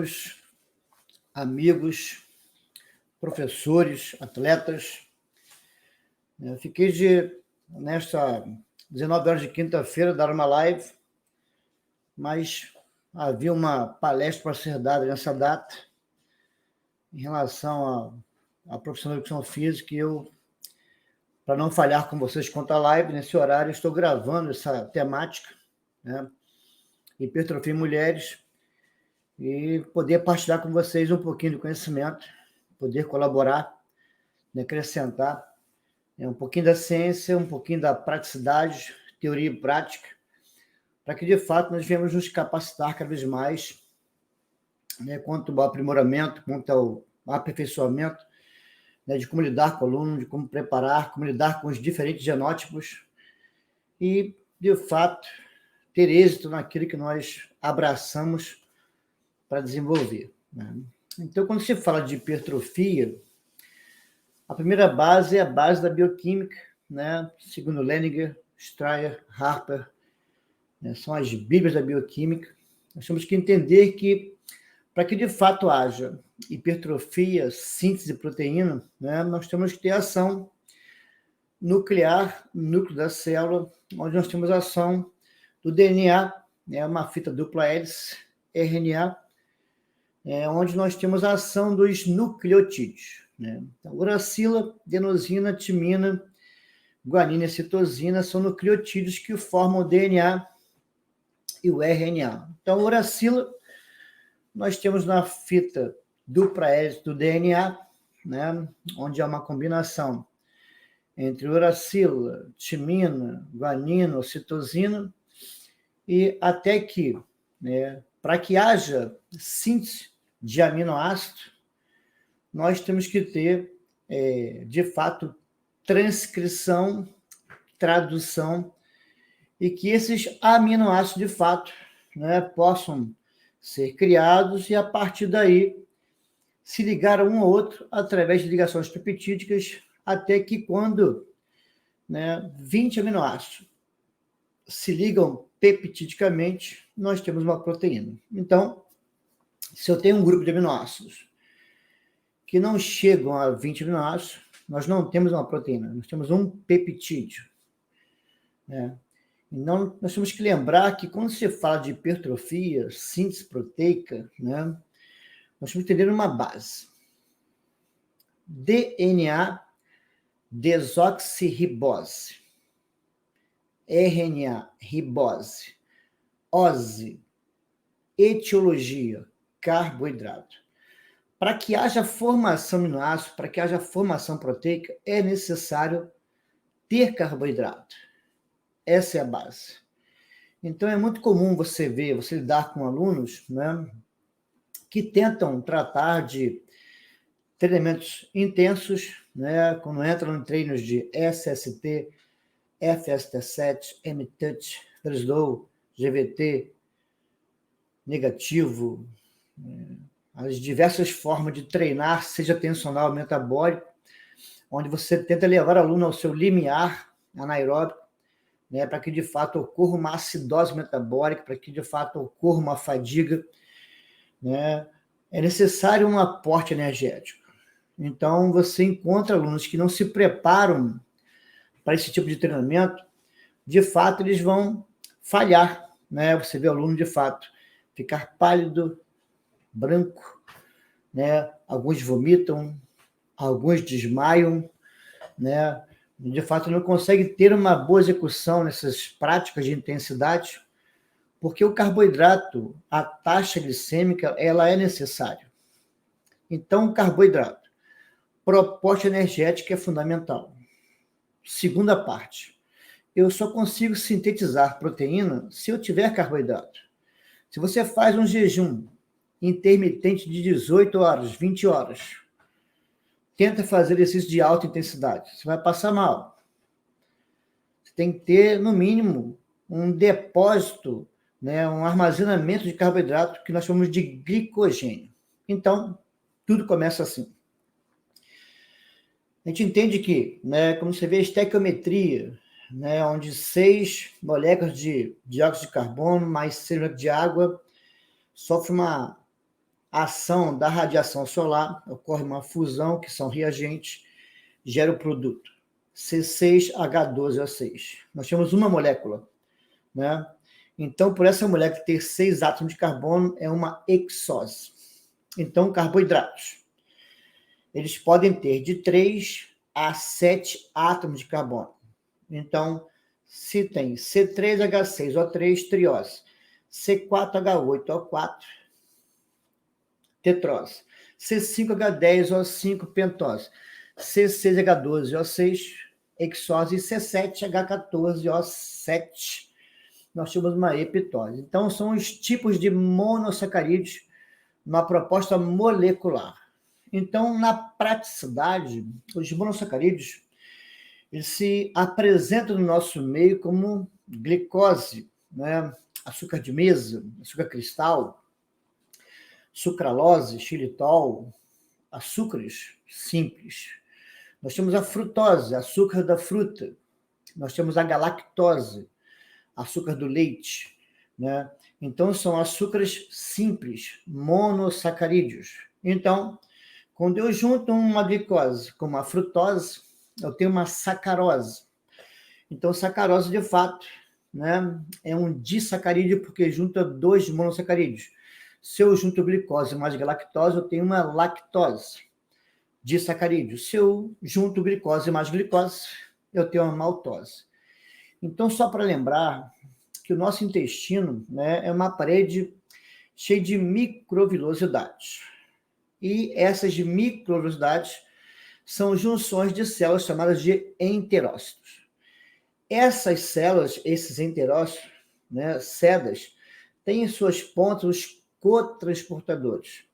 alunos, amigos, professores, atletas. Eu fiquei nesta 19 horas de quinta-feira, dar uma live, mas havia uma palestra para ser dada nessa data em relação à profissão da educação física, e eu, para não falhar com vocês quanto à live, nesse horário, estou gravando essa temática, né? Hipertrofia em mulheres, e poder partilhar com vocês um pouquinho de conhecimento, poder colaborar, acrescentar um pouquinho da ciência, um pouquinho da praticidade, teoria e prática, para que, de fato, nós venhamos nos capacitar cada vez mais, quanto ao aprimoramento, quanto ao aperfeiçoamento, de como lidar com o aluno, de como preparar, como lidar com os diferentes genótipos e, de fato, ter êxito naquilo que nós abraçamos para desenvolver. Então, quando se fala de hipertrofia, a primeira base é a base da bioquímica, segundo Leninger, Strayer, Harper, são as bíblias da bioquímica. Nós temos que entender que, para que de fato haja hipertrofia, síntese de proteína, nós temos que ter ação nuclear, núcleo da célula, onde nós temos a ação do DNA, uma fita dupla hélice, RNA, onde nós temos a ação dos nucleotídeos. Então, uracila, adenosina, timina, guanina e citosina são nucleotídeos que formam o DNA e o RNA. Então, uracila, nós temos na fita dupla hélice do DNA, onde há uma combinação entre uracila, timina, guanina, citosina, e até que, para que haja síntese de aminoácido, nós temos que ter, de fato, transcrição, tradução, e que esses aminoácidos, de fato, possam ser criados e, a partir daí, se ligar um ao outro através de ligações peptídicas, até que quando 20 aminoácidos se ligam peptidicamente, nós temos uma proteína. Então, se eu tenho um grupo de aminoácidos que não chegam a 20 aminoácidos, nós não temos uma proteína, nós temos um peptídeo. Então, nós temos que lembrar que quando se fala de hipertrofia, síntese proteica, nós temos que entender uma base. DNA desoxirribose, RNA ribose, ose, etiologia, carboidrato. Para que haja formação de aminoácido, para que haja formação proteica, é necessário ter carboidrato. Essa é a base. Então, é muito comum você lidar com alunos que tentam tratar de treinamentos intensos, quando entram em treinos de SST, FST7, MTouch, Breslow, GVT, negativo, as diversas formas de treinar, seja tensional ou metabólico, onde você tenta levar o aluno ao seu limiar anaeróbico, para que de fato ocorra uma acidose metabólica, para que de fato ocorra uma fadiga, é necessário um aporte energético. Então, você encontra alunos que não se preparam para esse tipo de treinamento, de fato, eles vão falhar. Você vê o aluno, de fato, ficar pálido, branco, alguns vomitam, alguns desmaiam, de fato, não consegue ter uma boa execução nessas práticas de intensidade, porque o carboidrato, a taxa glicêmica, ela é necessária. Então, o carboidrato, proposta energética é fundamental. Segunda parte, eu só consigo sintetizar proteína se eu tiver carboidrato. Se você faz um jejum intermitente de 18 horas, 20 horas, tenta fazer exercício de alta intensidade, você vai passar mal. Você tem que ter, no mínimo, um depósito, um armazenamento de carboidrato que nós chamamos de glicogênio. Então, tudo começa assim. A gente entende que, como você vê a estequiometria, onde 6 moléculas de dióxido de carbono mais 6 moléculas de água sofre uma ação da radiação solar, ocorre uma fusão, que são reagentes, gera o produto C6H12O6. Nós temos uma molécula, né? Então, por essa molécula ter 6 átomos de carbono, é uma hexose. Então, carboidratos, eles podem ter de 3 a 7 átomos de carbono. Então, se tem C3H6O3, triose, C4H8O4, tetrose, C5H10O5, pentose, C6H12O6, hexose, e C7H14O7, nós temos uma heptose. Então, são os tipos de monossacarídeos numa proposta molecular. Então, na praticidade, os monossacarídeos eles se apresentam no nosso meio como glicose, né? Açúcar de mesa, açúcar cristal, sucralose, xilitol, açúcares simples. Nós temos a frutose, açúcar da fruta. Nós temos a galactose, açúcar do leite, né? Então, são açúcares simples, monossacarídeos. Então, quando eu junto uma glicose com uma frutose, eu tenho uma sacarose. Então, sacarose, de fato, né, é um disacarídeo, porque junta 2 monossacarídeos. Se eu junto glicose mais galactose, eu tenho uma lactose, disacarídeo. Se eu junto glicose mais glicose, eu tenho uma maltose. Então, só para lembrar que o nosso intestino, né, é uma parede cheia de microvilosidades. E essas microvilosidades são junções de células chamadas de enterócitos. Essas células, esses enterócitos, né, sedas, têm em suas pontas os cotransportadores.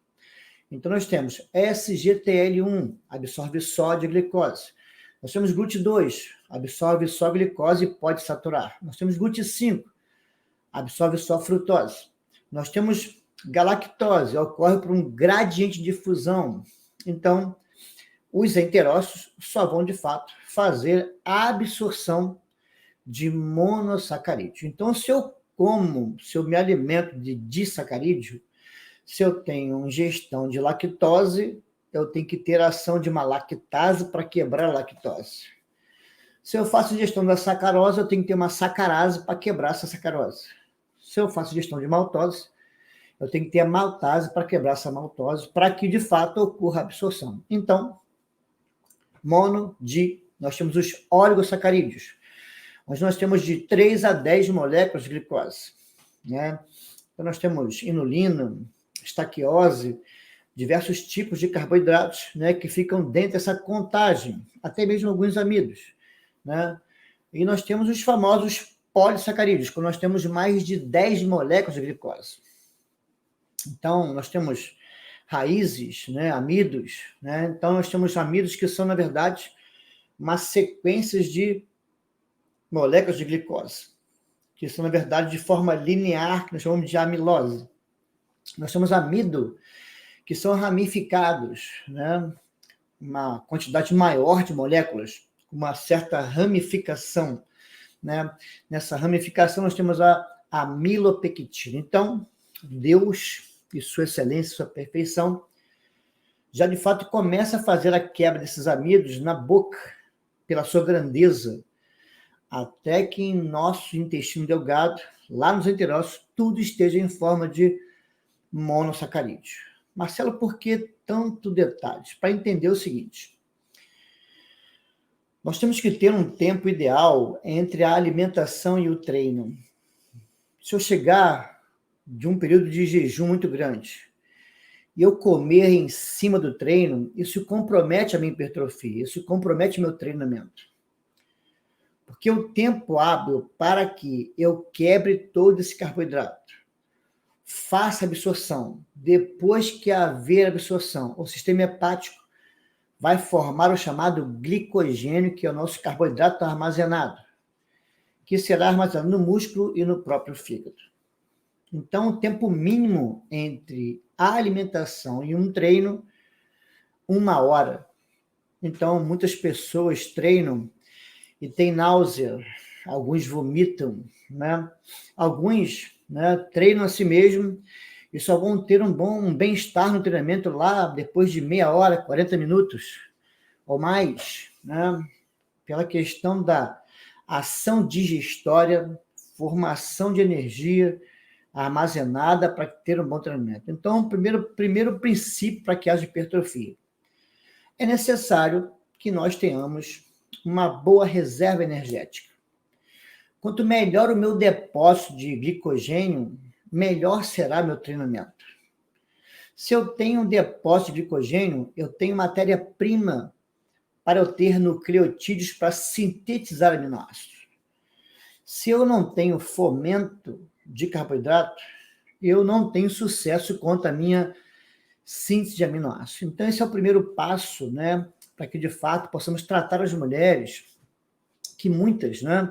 Então, nós temos SGTL1, absorve sódio e glicose. Nós temos GLUT2, absorve só glicose e pode saturar. Nós temos GLUT5, absorve só frutose. Nós temos galactose, ocorre por um gradiente de fusão. Então, os enterócitos só vão, de fato, fazer a absorção de monossacarídeo. Então, se eu me alimento de disacarídeo, se eu tenho ingestão de lactose, eu tenho que ter ação de uma lactase para quebrar a lactose. Se eu faço ingestão da sacarose, eu tenho que ter uma sacarase para quebrar essa sacarose. Se eu faço ingestão de maltose, eu tenho que ter a maltase para quebrar essa maltose, para que, de fato, ocorra a absorção. Então, nós temos os oligosacarídeos, onde nós temos de 3 a 10 moléculas de glicose, né? Então, nós temos inulina, estaquiose, diversos tipos de carboidratos, né, que ficam dentro dessa contagem, até mesmo alguns amidos, né? E nós temos os famosos polissacarídeos, quando nós temos mais de 10 moléculas de glicose. Então, nós temos raízes, né, amidos, né? Então, nós temos amidos que são, na verdade, uma sequência de moléculas de glicose, que são, na verdade, de forma linear, que nós chamamos de amilose. Nós temos amido, que são ramificados, né? Uma quantidade maior de moléculas, uma certa ramificação, né? Nessa ramificação, nós temos a amilopectina. Então, Deus e sua excelência, sua perfeição, já de fato começa a fazer a quebra desses amidos na boca, pela sua grandeza, até que em nosso intestino delgado, lá nos enterócitos, tudo esteja em forma de monossacarídeos. Marcelo, por que tanto detalhes? Para entender o seguinte: nós temos que ter um tempo ideal entre a alimentação e o treino. Se eu chegar de um período de jejum muito grande e eu comer em cima do treino, isso compromete a minha hipertrofia, isso compromete meu treinamento. Porque o tempo hábil para que eu quebre todo esse carboidrato, faça absorção, depois que haver absorção, o sistema hepático vai formar o chamado glicogênio, que é o nosso carboidrato armazenado, que será armazenado no músculo e no próprio fígado. Então, o tempo mínimo entre a alimentação e um treino, 1 hora. Então, muitas pessoas treinam e têm náusea, alguns vomitam, né? Alguns, né, treinam a si mesmo e só vão ter um bem-estar no treinamento lá depois de meia hora, 40 minutos ou mais, né? Pela questão da ação digestória, formação de energia armazenada para ter um bom treinamento. Então, o primeiro princípio para que haja hipertrofia. É necessário que nós tenhamos uma boa reserva energética. Quanto melhor o meu depósito de glicogênio, melhor será meu treinamento. Se eu tenho um depósito de glicogênio, eu tenho matéria-prima para eu ter nucleotídeos para sintetizar aminoácidos. Se eu não tenho fomento de carboidrato, eu não tenho sucesso quanto à minha síntese de aminoácidos. Então, esse é o primeiro passo, né, para que, de fato, possamos tratar as mulheres, que muitas, né,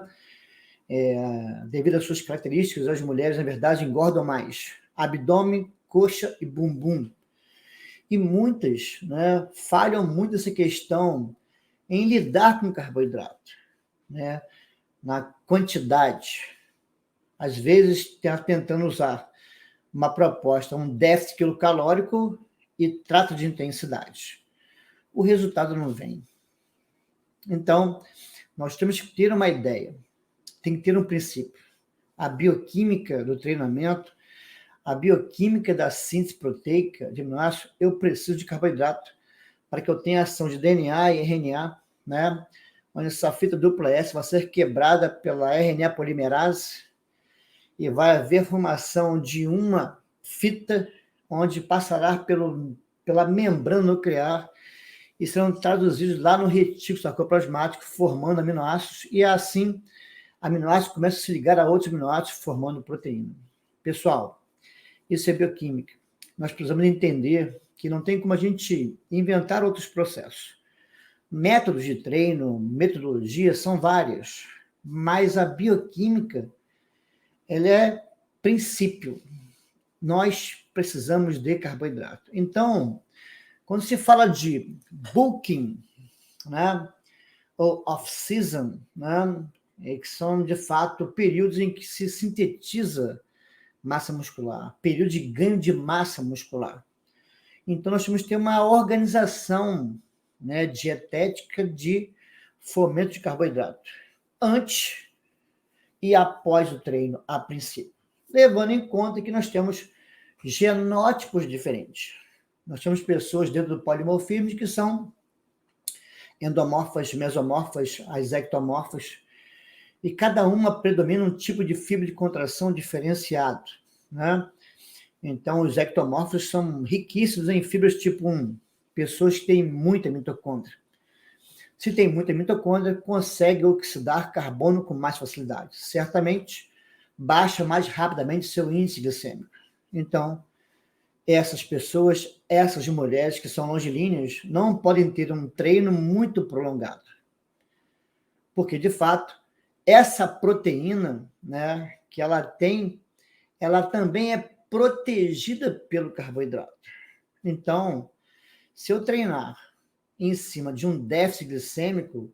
devido às suas características, as mulheres, na verdade, engordam mais. Abdômen, coxa e bumbum. E muitas, né, falham muito nessa questão em lidar com o carboidrato, né, na quantidade. Às vezes, tentando usar uma proposta, um déficit quilocalórico e trata de intensidade. O resultado não vem. Então, nós temos que ter uma ideia, tem que ter um princípio. A bioquímica do treinamento, a bioquímica da síntese proteica de aminoácidos, eu preciso de carboidrato para que eu tenha ação de DNA e RNA, né? Onde essa fita dupla S vai ser quebrada pela RNA polimerase e vai haver formação de uma fita onde passará pela membrana nuclear e serão traduzidos lá no retículo sarcoplasmático, formando aminoácidos, e assim, aminoácidos começam a se ligar a outros aminoácidos, formando proteína. Pessoal, isso é bioquímica. Nós precisamos entender que não tem como a gente inventar outros processos. Métodos de treino, metodologias são várias, mas a bioquímica, ela é princípio. Nós precisamos de carboidrato. Então, quando se fala de bulking, né, ou off-season, né, que são, de fato, períodos em que se sintetiza massa muscular, período de ganho de massa muscular. Então, nós temos que ter uma organização, né, dietética de fomento de carboidrato, antes e após o treino, a princípio, levando em conta que nós temos genótipos diferentes. Nós temos pessoas dentro do polimorfismo que são endomorfas, mesomorfas, as ectomorfas, e cada uma predomina um tipo de fibra de contração diferenciado, né? Então, os ectomorfos são riquíssimos em fibras tipo 1, pessoas que têm muita mitocôndria. Se tem muita mitocôndria, consegue oxidar carbono com mais facilidade. Certamente, baixa mais rapidamente seu índice glicêmico. Então, essas pessoas, essas mulheres que são longilíneas, não podem ter um treino muito prolongado. Porque, de fato, essa proteína, né, que ela tem, ela também é protegida pelo carboidrato. Então, se eu treinar em cima de um déficit glicêmico,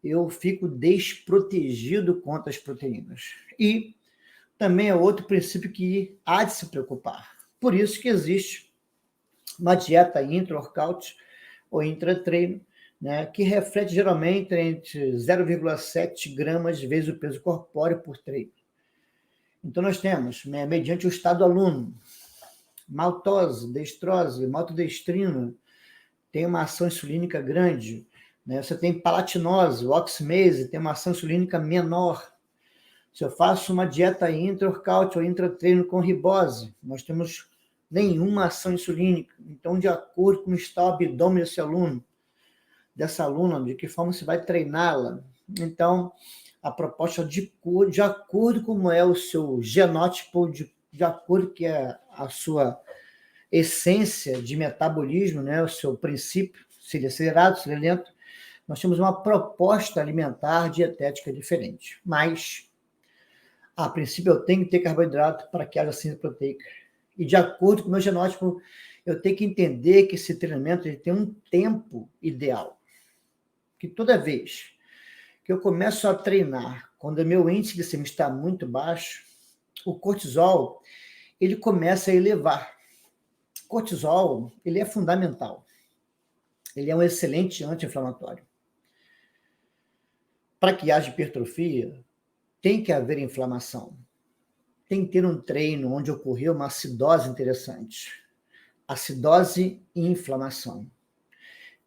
eu fico desprotegido contra as proteínas. E também é outro princípio que há de se preocupar. Por isso que existe uma dieta intra-workout ou intra-treino, né, que reflete geralmente entre 0,7 gramas vezes o peso corpóreo por treino. Então, nós temos, né, mediante o estado aluno, maltose, destrose, maltodestrina, tem uma ação insulínica grande, né? Você tem palatinose, o oximase, tem uma ação insulínica menor. Se eu faço uma dieta intra-workout ou intra-treino com ribose, nós temos nenhuma ação insulínica. Então, de acordo com como está o abdômen desse aluno, dessa aluna, de que forma você vai treiná-la. Então, a proposta de acordo com como é o seu genótipo, de acordo com a sua essência de metabolismo, né, o seu princípio, se ele é acelerado, se ele é lento, nós temos uma proposta alimentar dietética diferente. Mas, a princípio, eu tenho que ter carboidrato para que haja síntese proteica. E, de acordo com o meu genótipo, eu tenho que entender que esse treinamento ele tem um tempo ideal. Que toda vez que eu começo a treinar, quando o meu índice glicêmico está muito baixo, o cortisol ele começa a elevar. Cortisol, ele é fundamental. Ele é um excelente anti-inflamatório. Para que haja hipertrofia, tem que haver inflamação. Tem que ter um treino onde ocorreu uma acidose interessante. Acidose e inflamação.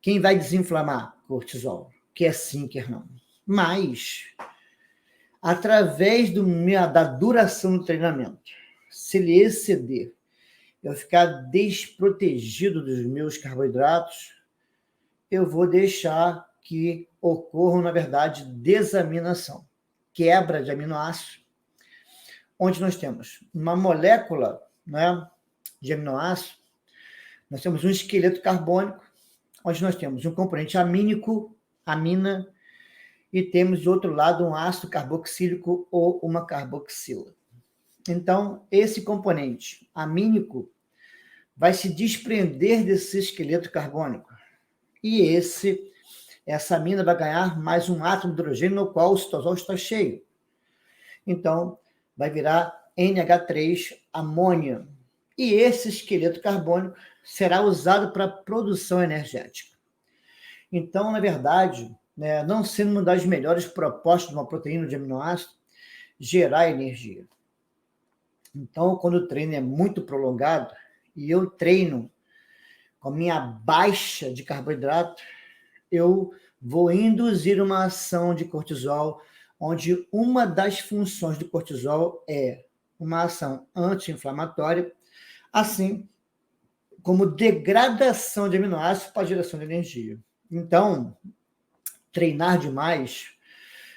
Quem vai desinflamar? Cortisol. Quer sim, quer não. Mas, através da duração do treinamento, se ele exceder, eu ficar desprotegido dos meus carboidratos, eu vou deixar que ocorra, na verdade, desaminação, quebra de aminoácidos, onde nós temos uma molécula, né, de aminoácido, nós temos um esqueleto carbônico, onde nós temos um componente amínico, amina, e temos, do outro lado, um ácido carboxílico ou uma carboxila. Então, esse componente amínico vai se desprender desse esqueleto carbônico. E essa amina vai ganhar mais um átomo de hidrogênio, no qual o citosol está cheio. Então, vai virar NH3, amônia. E esse esqueleto carbônico será usado para produção energética. Então, na verdade, né, não sendo uma das melhores propostas de uma proteína de aminoácido, gerar energia. Então, quando o treino é muito prolongado, e eu treino com a minha baixa de carboidrato, eu vou induzir uma ação de cortisol, onde uma das funções do cortisol é uma ação anti-inflamatória, assim como degradação de aminoácidos para geração de energia. Então, treinar demais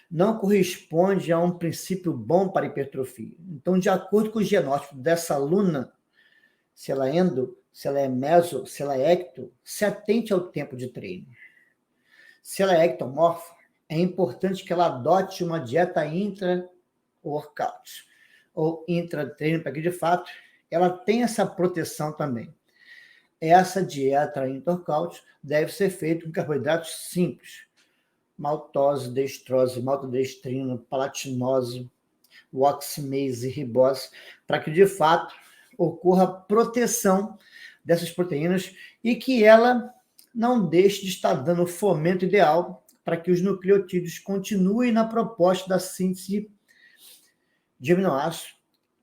não corresponde a um princípio bom para hipertrofia. Então, de acordo com o genótipo dessa aluna, se ela é endo, se ela é meso, se ela é ecto, se atente ao tempo de treino. Se ela é ectomorfa, é importante que ela adote uma dieta intra-workout ou intra-treino, para que, de fato, ela tenha essa proteção também. Essa dieta intra-workout deve ser feita com carboidratos simples, maltose, dextrose, maltodextrina, palatinose, oximase, ribose, para que, de fato, ocorra proteção dessas proteínas e que ela não deixe de estar dando o fomento ideal para que os nucleotídeos continuem na proposta da síntese de aminoácidos.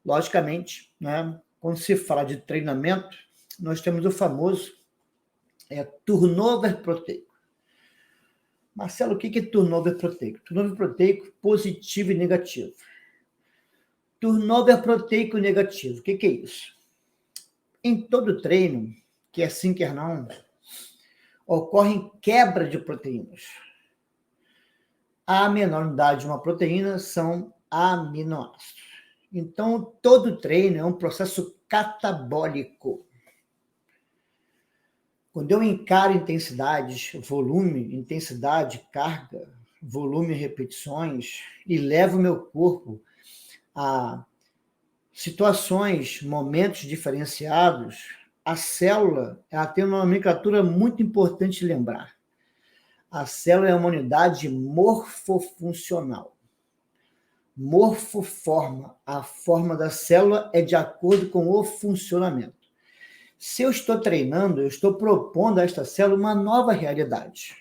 Logicamente, né, quando se fala de treinamento, nós temos o famoso turnover proteico. Marcelo, o que é turnover proteico? Turnover proteico positivo e negativo. Turnover proteico negativo, o que é isso? Em todo treino, quer sim, quer não, ocorre quebra de proteínas. A menor unidade de uma proteína são aminoácidos. Então, todo treino é um processo catabólico. Quando eu encaro intensidades, volume, intensidade, carga, volume, repetições, e levo o meu corpo a situações, momentos diferenciados, a célula ela tem uma nomenclatura muito importante de lembrar. A célula é uma unidade morfofuncional. Morfoforma. A forma da célula é de acordo com o funcionamento. Se eu estou treinando, eu estou propondo a esta célula uma nova realidade.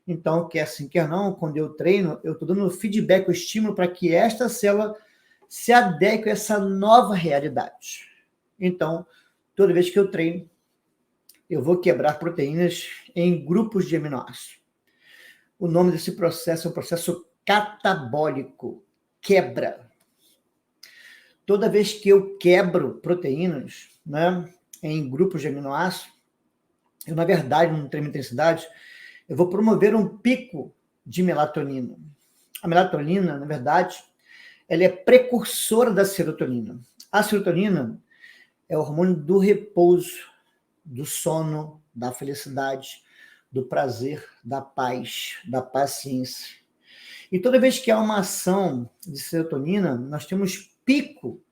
Então, quer sim, quer não, quando eu treino, eu estou dando feedback, o estímulo para que esta célula se adeque a essa nova realidade. Então, toda vez que eu treino, eu vou quebrar proteínas em grupos de aminoácidos. O nome desse processo é um processo catabólico, quebra. Toda vez que eu quebro proteínas, né, em grupos de aminoácidos, eu, na verdade, no treino de intensidade, eu vou promover um pico de melatonina. A melatonina, na verdade, ela é precursora da serotonina. A serotonina é o hormônio do repouso, do sono, da felicidade, do prazer, da paz, da paciência. E toda vez que há uma ação de serotonina, nós temos pico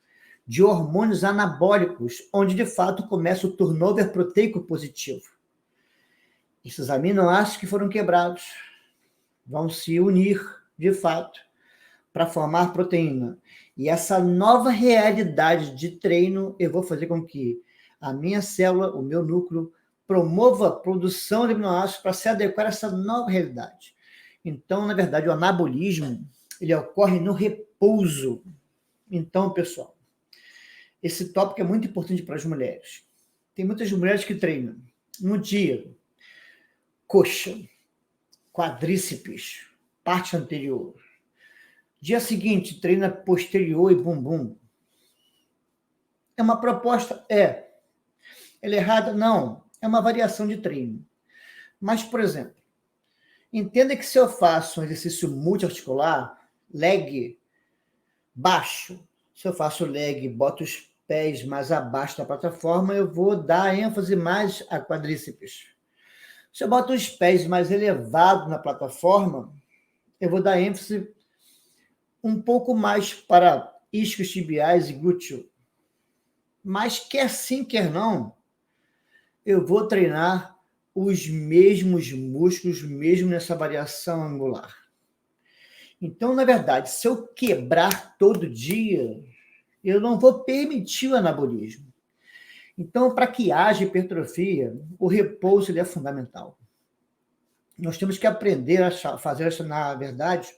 de hormônios anabólicos, onde de fato começa o turnover proteico positivo. Esses aminoácidos que foram quebrados vão se unir, de fato, para formar proteína. E essa nova realidade de treino, eu vou fazer com que a minha célula, o meu núcleo, promova a produção de aminoácidos para se adequar a essa nova realidade. Então, na verdade, o anabolismo, ele ocorre no repouso. Então, pessoal, esse tópico é muito importante para as mulheres. Tem muitas mulheres que treinam no dia, coxa, quadríceps, parte anterior. Dia seguinte, treina posterior e bumbum. É uma proposta? É. Ela é errada? Não. É uma variação de treino. Mas, por exemplo, entenda que se eu faço um exercício multiarticular, leg baixo, se eu faço leg, boto os pés mais abaixo da plataforma, eu vou dar ênfase mais a quadríceps. Se eu boto os pés mais elevados na plataforma, eu vou dar ênfase um pouco mais para isquios tibiais e glúteo. Mas quer sim, quer não, eu vou treinar os mesmos músculos, mesmo nessa variação angular. Então, na verdade, se eu quebrar todo dia, eu não vou permitir o anabolismo. Então, para que haja hipertrofia, o repouso ele é fundamental. Nós temos que aprender a fazer, na verdade,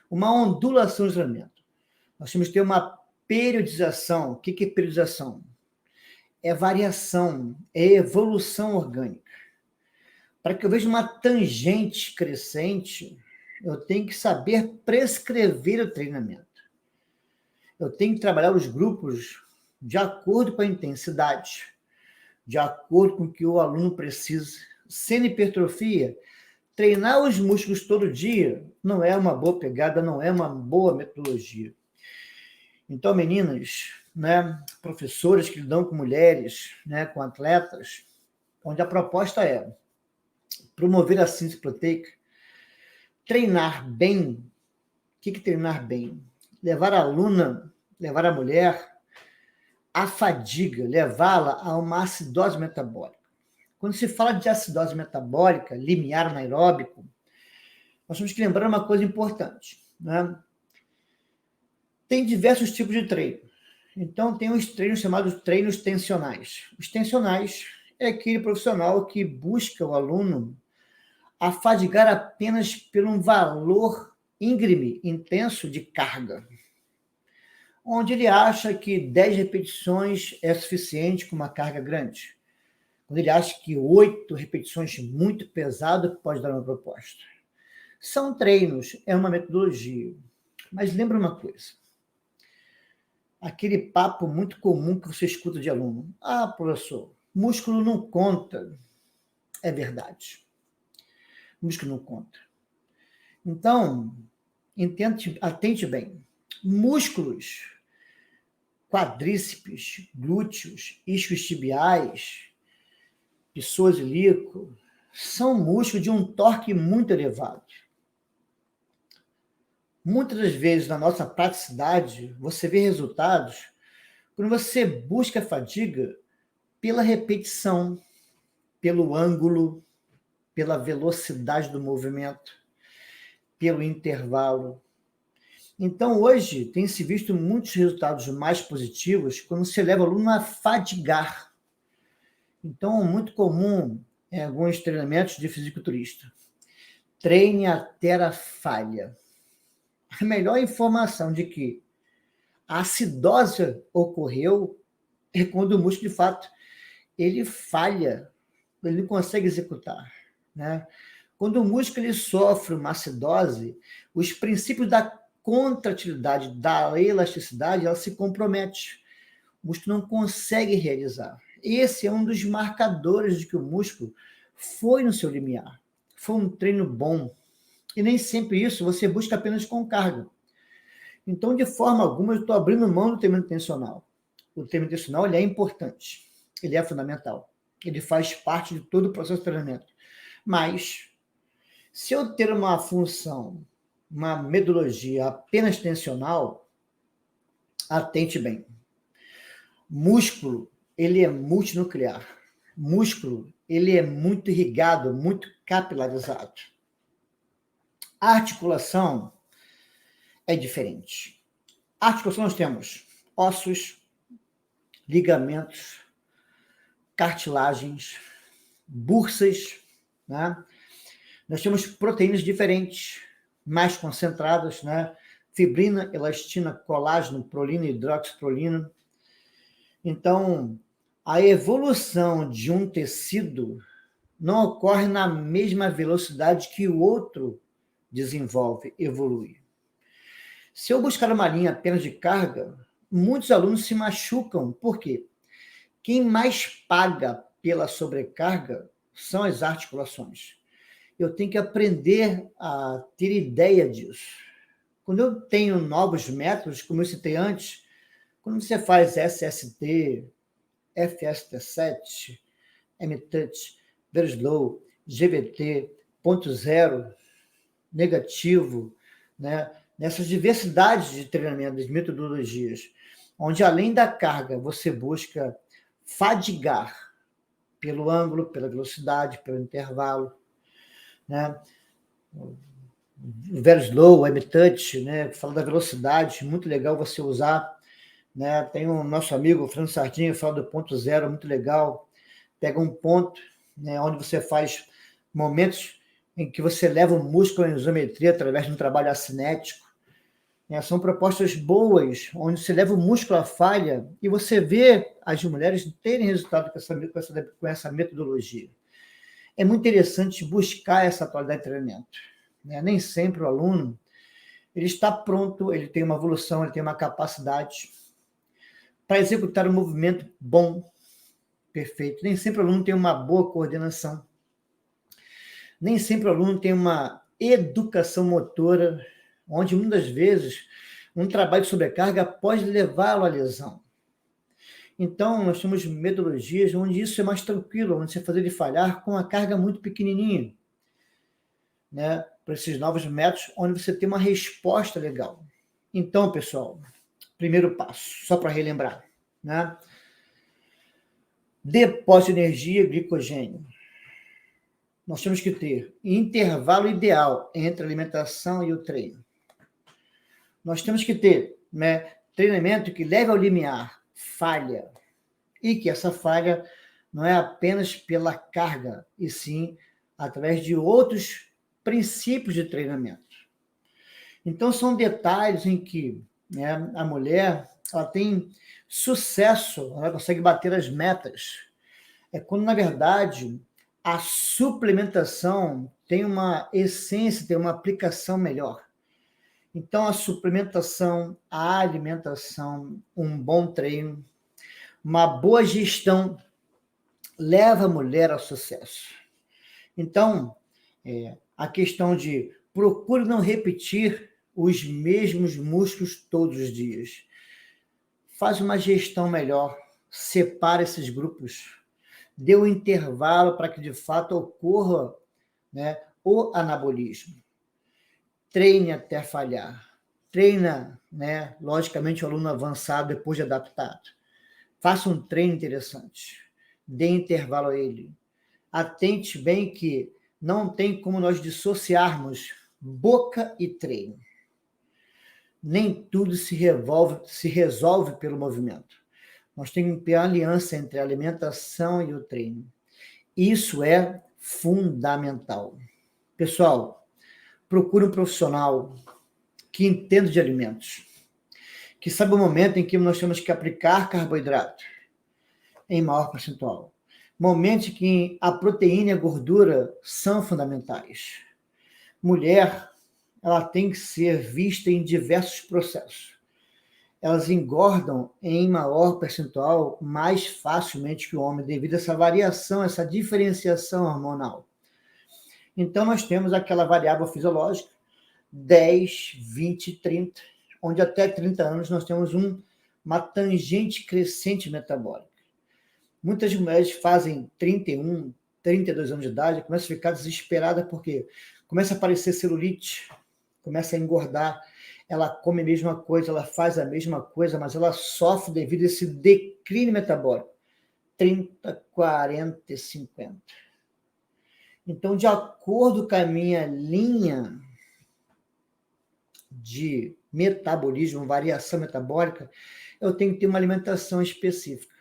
uma ondulação de treinamento. Nós temos que ter uma periodização. O que é periodização? É variação, é evolução orgânica. Para que eu veja uma tangente crescente, eu tenho que saber prescrever o treinamento. Eu tenho que trabalhar os grupos de acordo com a intensidade, de acordo com o que o aluno precisa. Sem hipertrofia, treinar os músculos todo dia não é uma boa pegada, não é uma boa metodologia. Então, meninas, né, professoras que lidam com mulheres, né, com atletas, onde a proposta é promover a síntese proteica, treinar bem. O que é treinar bem? Levar a aluna, levar a mulher à fadiga, levá-la a uma acidose metabólica. Quando se fala de acidose metabólica, limiar anaeróbico, nós temos que lembrar uma coisa importante, né? Tem diversos tipos de treino. Então, tem os treinos chamados treinos tensionais. Os tensionais é aquele profissional que busca o aluno afadigar apenas por um valor íngreme, intenso de carga, onde ele acha que 10 repetições é suficiente com uma carga grande, quando ele acha que 8 repetições muito pesado pode dar uma proposta. São treinos, é uma metodologia. Mas lembra uma coisa, aquele papo muito comum que você escuta de aluno. Ah, professor, músculo não conta. É verdade. Músculo não conta. Então, atente bem. Músculos, quadríceps, glúteos, isquios tibiais, psoas ilíaco, são músculos de um torque muito elevado. Muitas das vezes, na nossa praticidade, você vê resultados quando você busca a fadiga pela repetição, pelo ângulo, pela velocidade do movimento, pelo intervalo. Então, hoje, tem se visto muitos resultados mais positivos quando se leva o aluno a fadigar. Então, é muito comum em alguns treinamentos de fisiculturista. Treine até a falha. A melhor informação de que a acidose ocorreu é quando o músculo, de fato, ele falha, ele não consegue executar, né? Quando o músculo ele sofre uma acidose, os princípios da contratilidade, da elasticidade, ela se compromete. O músculo não consegue realizar. Esse é um dos marcadores de que o músculo foi no seu limiar. Foi um treino bom. E nem sempre isso você busca apenas com carga. Então, de forma alguma, eu estou abrindo mão do treinamento tensional. O treinamento tensional ele é importante, ele é fundamental. Ele faz parte de todo o processo de treinamento. Mas, se eu ter uma função, uma metodologia apenas tensional, atente bem. Músculo, ele é multinuclear. Músculo, ele é muito irrigado, muito capilarizado. A articulação, é diferente. Articulação nós temos ossos, ligamentos, cartilagens, bursas, né? Nós temos proteínas diferentes, mais concentradas, né? Fibrina, elastina, colágeno, prolina, hidroxiprolina. Então, a evolução de um tecido não ocorre na mesma velocidade que o outro desenvolve, evolui. Se eu buscar uma linha apenas de carga, muitos alunos se machucam. Por quê? Quem mais paga pela sobrecarga são as articulações. Eu tenho que aprender a ter ideia disso. Quando eu tenho novos métodos, como eu citei antes, quando você faz SST, FST7, MTouch, Verslow, GVT, ponto zero, negativo, né? Nessas diversidades de treinamento, de metodologias, onde além da carga você busca fadigar pelo ângulo, pela velocidade, pelo intervalo, né? O Verslow, o MTouch, né? Fala da velocidade, muito legal você usar, né? Tem o nosso amigo Fernando Sardinha, fala do ponto zero, muito legal. Pega um ponto, né, onde você faz momentos em que você leva o músculo em isometria através de um trabalho acinético. Né? São propostas boas, onde você leva o músculo à falha e você vê as mulheres terem resultado com essa metodologia. É muito interessante buscar essa atualidade de treinamento. Né? Nem sempre o aluno ele está pronto, ele tem uma evolução, ele tem uma capacidade para executar um movimento bom, perfeito. Nem sempre o aluno tem uma boa coordenação. Nem sempre o aluno tem uma educação motora, onde muitas vezes um trabalho de sobrecarga pode levá-lo à lesão. Então, nós temos metodologias onde isso é mais tranquilo, onde você faz ele falhar com uma carga muito pequenininha, né? Para esses novos métodos, onde você tem uma resposta legal. Então, pessoal, primeiro passo, só para relembrar, né? Depósito de energia, glicogênio. Nós temos que ter intervalo ideal entre a alimentação e o treino. Nós temos que ter, né, treinamento que leve ao limiar, falha, e que essa falha não é apenas pela carga, e sim através de outros princípios de treinamento. Então, são detalhes em que, né, a mulher ela tem sucesso, ela consegue bater as metas. É quando, na verdade, a suplementação tem uma essência, tem uma aplicação melhor. Então, a suplementação, a alimentação, um bom treino, uma boa gestão leva a mulher ao sucesso. Então, a questão de procure não repetir os mesmos músculos todos os dias. Faz uma gestão melhor, separa esses grupos, dê um intervalo para que de fato ocorra, né, o anabolismo. Treine até falhar. Treina, né, logicamente, o aluno avançado depois de adaptado. Faça um treino interessante. Dê intervalo a ele. Atente bem que não tem como nós dissociarmos boca e treino. Nem tudo se resolve pelo movimento. Nós temos que ter aliança entre a alimentação e o treino. Isso é fundamental. Pessoal, procure um profissional que entenda de alimentos, que saiba o momento em que nós temos que aplicar carboidrato em maior percentual. Momentos em que a proteína e a gordura são fundamentais. Mulher, ela tem que ser vista em diversos processos. Elas engordam em maior percentual mais facilmente que o homem, devido a essa variação, essa diferenciação hormonal. Então, nós temos aquela variável fisiológica, 10, 20, 30, onde até 30 anos nós temos uma tangente crescente metabólica. Muitas mulheres fazem 31, 32 anos de idade, começam a ficar desesperadas porque começa a aparecer celulite, começa a engordar, ela come a mesma coisa, ela faz a mesma coisa, mas ela sofre devido a esse declínio metabólico. 30, 40 e 50. Então, de acordo com a minha linha de metabolismo, variação metabólica, eu tenho que ter uma alimentação específica.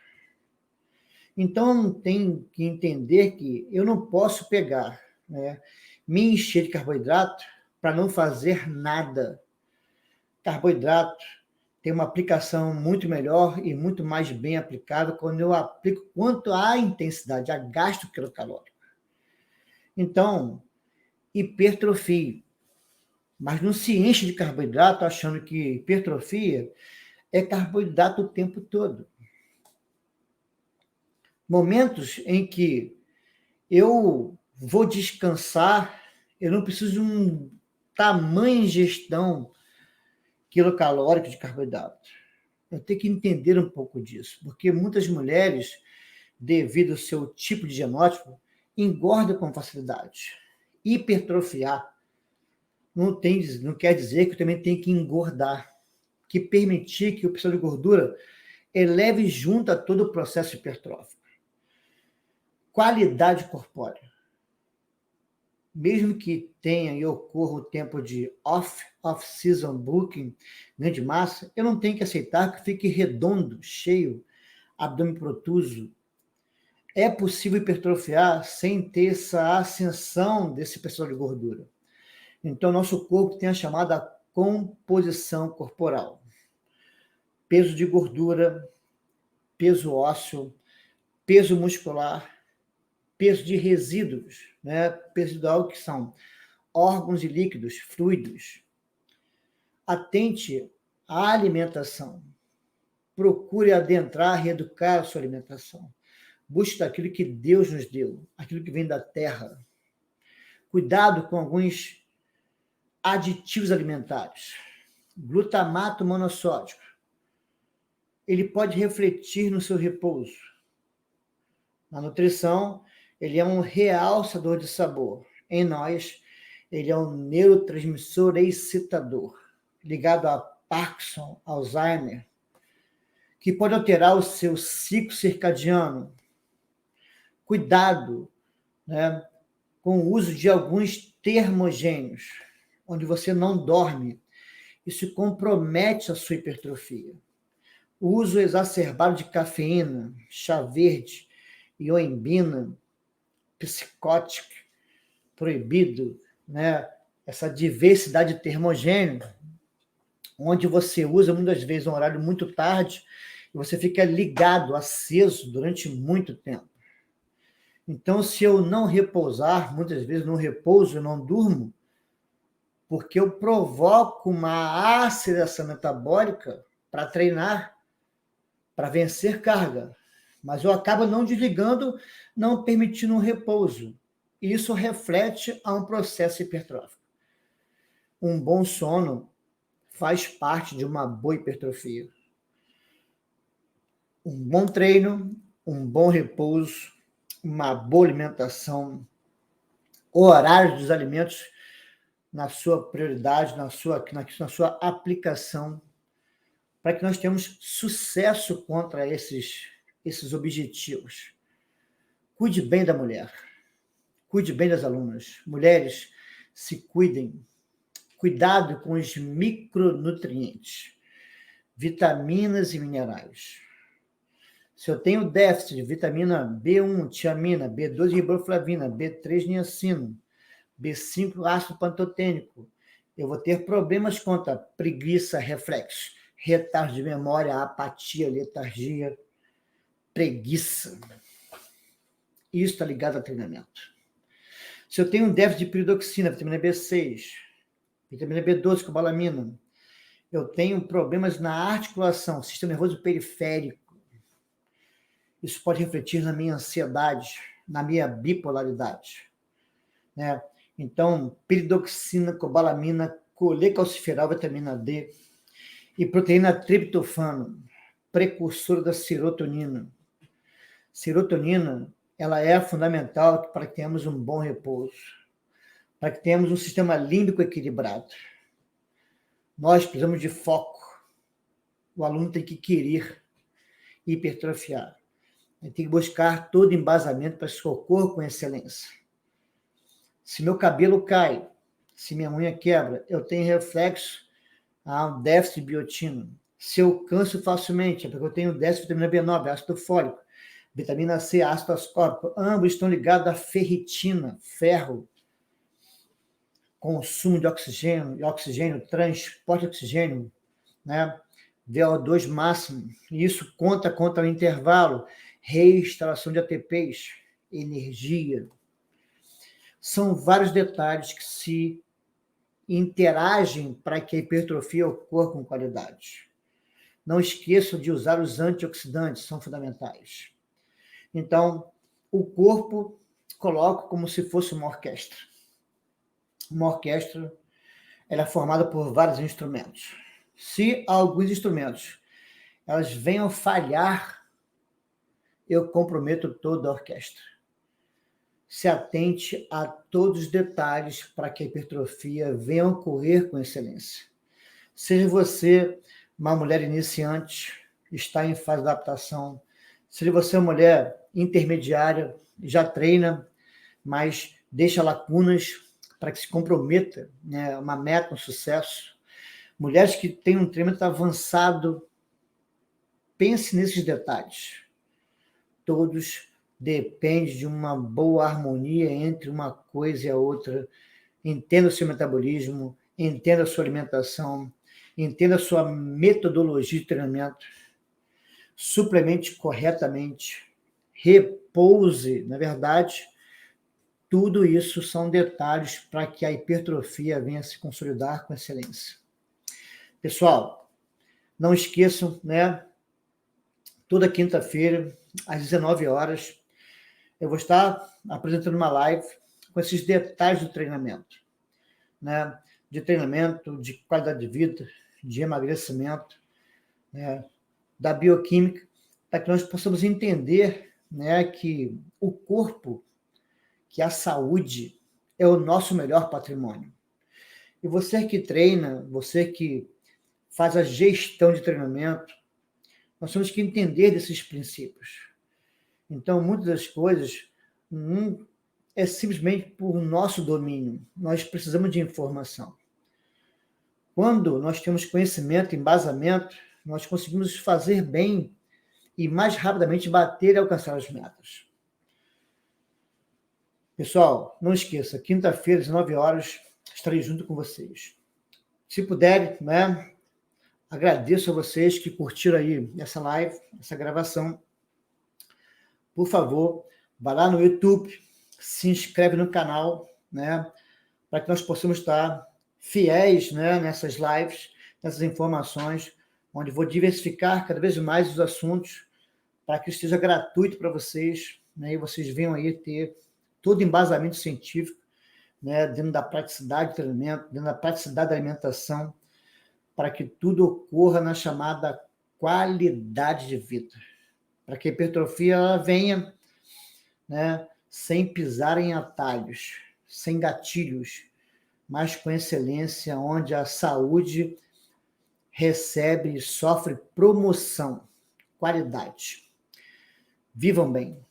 Então, tem que entender que eu não posso pegar, né, me encher de carboidrato para não fazer nada. Carboidrato tem uma aplicação muito melhor e muito mais bem aplicada quando eu aplico quanto à intensidade, a gasto quilocalórico. Então, hipertrofia. Mas não se enche de carboidrato achando que hipertrofia é carboidrato o tempo todo. Momentos em que eu vou descansar, eu não preciso de um tamanho ingestão quilocalórico de carboidrato. Eu tenho que entender um pouco disso, porque muitas mulheres, devido ao seu tipo de genótipo, engordam com facilidade. Hipertrofiar não quer dizer que eu também tenho que engordar, que permitir que o percentual de gordura eleve junto a todo o processo hipertrófico. Qualidade corpórea. Mesmo que tenha e ocorra o tempo de off-season booking, grande massa, eu não tenho que aceitar que fique redondo, cheio, abdômen protuso. É possível hipertrofiar sem ter essa ascensão desse percentual de gordura. Então, nosso corpo tem a chamada composição corporal. Peso de gordura, peso ósseo, peso muscular, peso de resíduos, né? Peso residual, que são órgãos e líquidos, fluidos. Atente à alimentação. Procure adentrar, reeducar a sua alimentação. Busque aquilo que Deus nos deu, aquilo que vem da terra. Cuidado com alguns aditivos alimentares. Glutamato monossódico. Ele pode refletir no seu repouso. Na nutrição, ele é um realçador de sabor. Em nós, ele é um neurotransmissor excitador, ligado a Parkinson, Alzheimer, que pode alterar o seu ciclo circadiano. Cuidado, né, com o uso de alguns termogênios, onde você não dorme. Isso compromete a sua hipertrofia. O uso exacerbado de cafeína, chá verde, ioimbina, psicótico, proibido, né? Essa diversidade de termogênio, onde você usa muitas vezes um horário muito tarde e você fica ligado, aceso durante muito tempo. Então, se eu não repousar, muitas vezes não repouso, eu não durmo, porque eu provoco uma aceleração metabólica para treinar, para vencer carga. Mas eu acabo não desligando, não permitindo um repouso. E isso reflete a um processo hipertrófico. Um bom sono faz parte de uma boa hipertrofia. Um bom treino, um bom repouso, uma boa alimentação, horário dos alimentos na sua prioridade, na sua aplicação, para que nós tenhamos sucesso contra esses objetivos. Cuide bem da mulher. Cuide bem das alunas. Mulheres, se cuidem. Cuidado com os micronutrientes, vitaminas e minerais. Se eu tenho déficit de vitamina B1, tiamina, B2, riboflavina, B3, niacina, B5, ácido pantotênico, eu vou ter problemas contra preguiça, reflexo, retardo de memória, apatia, letargia, preguiça. Isso está ligado ao treinamento. Se eu tenho um déficit de piridoxina, vitamina B6, vitamina B12, cobalamina, eu tenho problemas na articulação, sistema nervoso periférico. Isso pode refletir na minha ansiedade, na minha bipolaridade, né? Então, piridoxina, cobalamina, colecalciferol, vitamina D e proteína triptofano, precursor da serotonina. Serotonina, ela é fundamental para que tenhamos um bom repouso, para que tenhamos um sistema límbico equilibrado. Nós precisamos de foco. O aluno tem que querer hipertrofiar. Ele tem que buscar todo embasamento para socorro com excelência. Se meu cabelo cai, se minha unha quebra, eu tenho reflexo há um déficit de biotina. Se eu canso facilmente, é porque eu tenho déficit de vitamina B9, ácido fólico, vitamina C, ácido ascórbico, ambos estão ligados à ferritina, ferro, consumo de oxigênio, transporte de oxigênio, né? VO2 máximo, isso conta o intervalo, reinstalação de ATPs, energia. São vários detalhes que se interagem para que a hipertrofia ocorra com qualidade. Não esqueçam de usar os antioxidantes, são fundamentais. Então, o corpo coloca como se fosse uma orquestra. Uma orquestra ela é formada por vários instrumentos. Se alguns instrumentos elas venham falhar, eu comprometo toda a orquestra. Se atente a todos os detalhes para que a hipertrofia venha ocorrer com excelência. Seja você uma mulher iniciante, está em fase de adaptação, seja você uma mulher intermediária, já treina, mas deixa lacunas para que se comprometa, né, uma meta, um sucesso. Mulheres que têm um treinamento avançado, pense nesses detalhes. Todos dependem de uma boa harmonia entre uma coisa e a outra. Entenda o seu metabolismo, entenda a sua alimentação, entenda a sua metodologia de treinamento, suplemente corretamente, repouse, na verdade, tudo isso são detalhes para que a hipertrofia venha se consolidar com excelência. Pessoal, não esqueçam, né? Toda quinta-feira, às 19 horas, eu vou estar apresentando uma live com esses detalhes do treinamento, né? De treinamento, de qualidade de vida, de emagrecimento, né? Da bioquímica, para que nós possamos entender, né, que o corpo, que a saúde é o nosso melhor patrimônio. E você que treina, você que faz a gestão de treinamento, nós temos que entender desses princípios. Então, muitas das coisas não é simplesmente por nosso domínio. Nós precisamos de informação. Quando nós temos conhecimento, embasamento, nós conseguimos fazer bem e mais rapidamente bater e alcançar as metas. Pessoal, não esqueça, quinta-feira, às 19 horas, estarei junto com vocês. Se puderem, né, agradeço a vocês que curtiram aí essa live, essa gravação. Por favor, vá lá no YouTube, se inscreve no canal, né, para que nós possamos estar fiéis, né, nessas lives, nessas informações, onde vou diversificar cada vez mais os assuntos, para que esteja gratuito para vocês, né, e vocês venham aí ter todo embasamento científico, né, dentro da praticidade do treinamento, dentro da praticidade da alimentação, para que tudo ocorra na chamada qualidade de vida. Para que a hipertrofia ela venha, né, sem pisar em atalhos, sem gatilhos, mas com excelência, onde a saúde recebe e sofre promoção, qualidade. Vivam bem.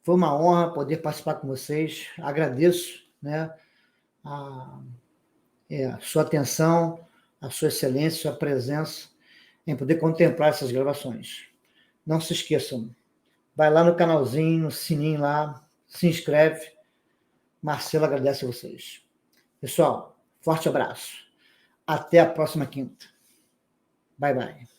Foi uma honra poder participar com vocês. Agradeço, né, a sua atenção, a sua excelência, a sua presença em poder contemplar essas gravações. Não se esqueçam, vai lá no canalzinho, no sininho lá, se inscreve. Marcelo agradece a vocês. Pessoal, forte abraço. Até a próxima quinta. Bye, bye.